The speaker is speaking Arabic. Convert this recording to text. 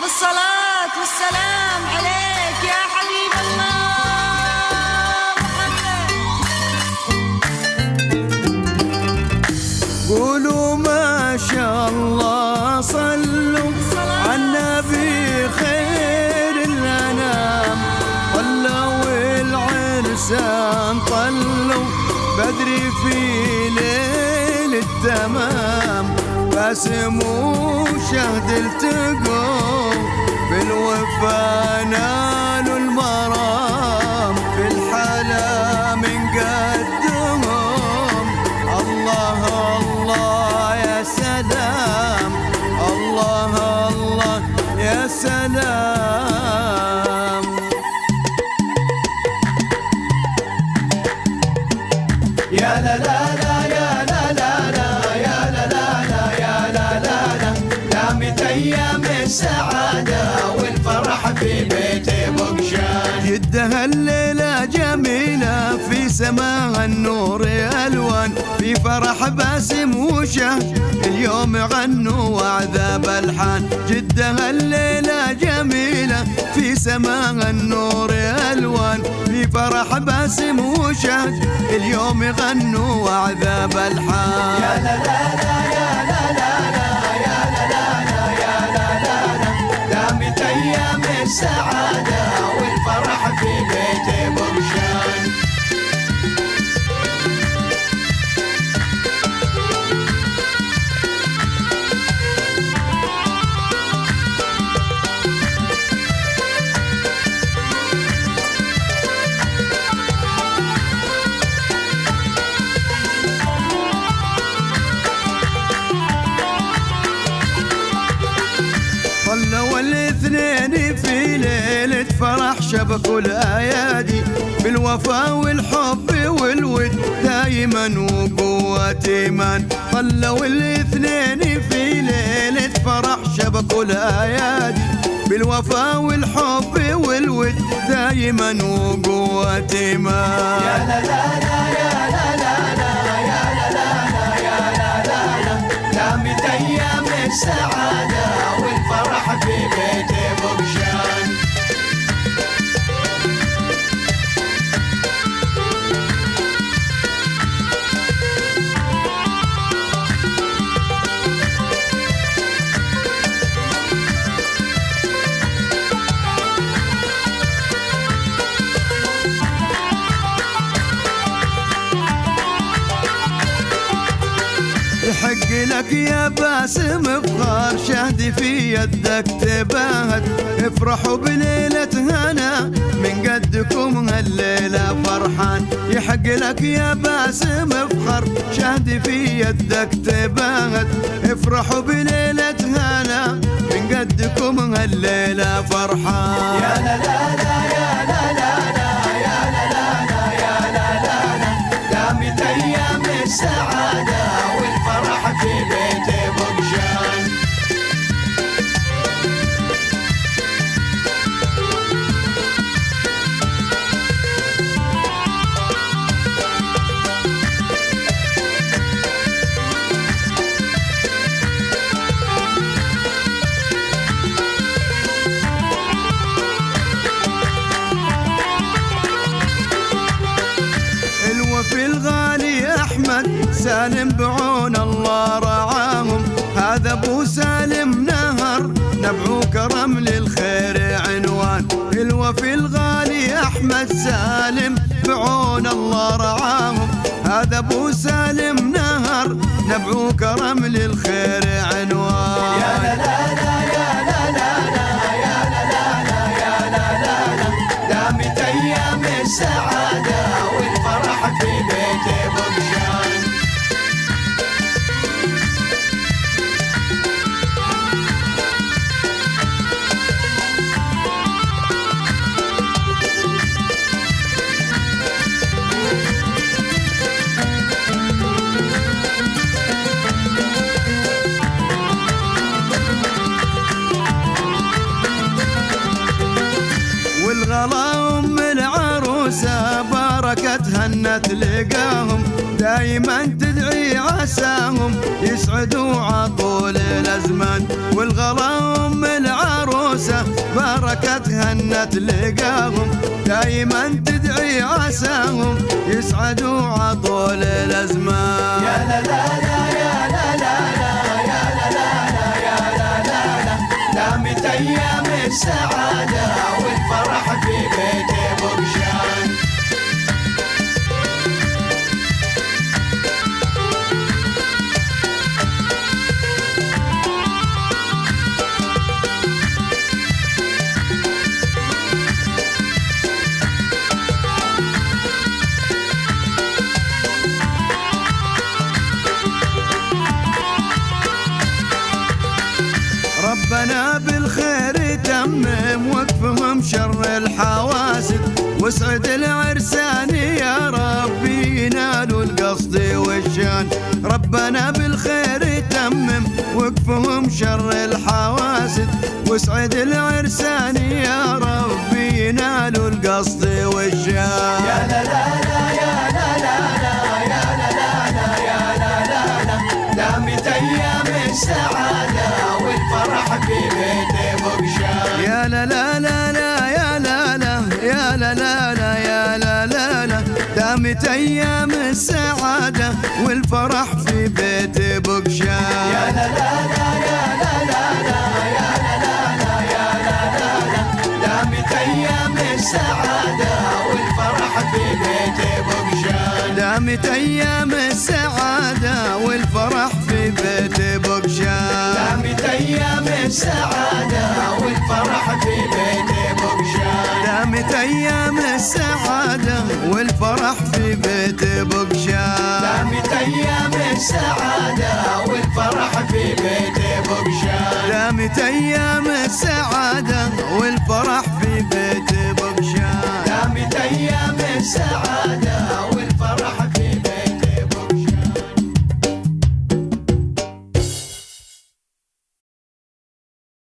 بالصلاة والسلام عليك يا حبيب الله محمد. قولوا ما شاء الله صلوا على النبي خير الأنام. طلوا العرسان طلوا بدري في ليل التمام. باسم وشهد التقوا بالوفا نالوا المرام. في الحلا من قدهم الله الله يا سلام. الله الله يا سلام. يا لا لا لا يا لا لا لا يا لا لا لا يا لا لا لا. دامت ايام السعاده والفرح في بيت بقشان. جدها الليله جميله في سماها النور الوان. في فرح باسم وشهد اليوم غنوا وعذاب الحان. جدها الليله جميله في سماها النور الوان. في فرح باسم وشهد اليوم غنوا وعذاب الحان. يا لا لا لا يا لا لا لا يا لا لا لا يا لا لا لا. دامت ايام السعاده والفرح في بيت بقشان. طلوا الاثنين في ليلة فرح شبكوا الأيادي. بالوفا والحب والود دايما وقوة إيمان. طلوا الاثنين في ليلة فرح شبكوا الأيادي. بالوفا والحب والود دايما وقوة إيمان. يا لا لا لا يا لا لا لا يا لا لا لا يا لا لا لا. دامت أيام السعادة والفرح في بيت بقشان. يحق لك يا باسم افخار شهدي في يدك تباهت. افرحوا بليلة هنا من قدكم هالليلة فرحان. يحق لك يا باسم افخر شهدي في يدك تباهت. افرحوا بليلة هنا من قدكم هالليلة فرحان. يا لا لا لا يا لا لا لا يا لا لا لا يا لا لا لا. دامت ايام السعادة والفرح في بيت بقشان. الوفي الغالي أحمد سالم بعون الله رعاهم. هذا ابو سالم نهر نبعو كرم للخير عنوان. الوفي الغالي احمد سالم بعون الله رعاهم. هذا ابو سالم نهر نبعو كرم للخير عنوان. يا لا لا لا يا لا لا لا يا لا لا لا يا لا لا لا. دامت ايام السعاده والفرح في بيت بقشان. والغلا ام العروسه بركت هنت لقاهم. دايما تدعي عساهم يسعدوا عطول الازمان. والغلا ام العروسه عروسه بركتها هنت لقاهم، دايما تدعي عساهم يسعدوا عطول الازمان. يا لا لا لا يا لا لا لا يا لا لا لا يا لا لا لا، دامت ايام السعاده والفرح في بيت بوقشان. ربنا بالخير يتمم وقفهم شر الحواسد، واسعد العرسان يا ربي ينالوا القصد والشان. ربنا بالخير يتمم وقفهم شر الحواسد، واسعد العرسان يا ربي ينالوا القصد والشان. يا لا لا لا يا لا لا لا يا لا لا لا يا لا لا لا، دامت ايام السعاده والفرح في بيت بوقشان. يا لا لا لا لا يا لا لا يا لا لا لا يا لا لا لا، دامت ايام السعاده والفرح في بيت بوقشان. يا لا لا لا يا لا لا لا يا لا لا لا يا لا لا لا، دامت ايام السعاده والفرح في بيت بوقشان. دامت ايام السعاده والفرح في بيت بوقشان. دامت ايام السعاده والفرح في بيت بوقشان. دامت ايام السعاده والفرح في بيت بوقشان. دامت ايام السعاده والفرح في بيت بوقشان. دامت ايام السعاده والفرح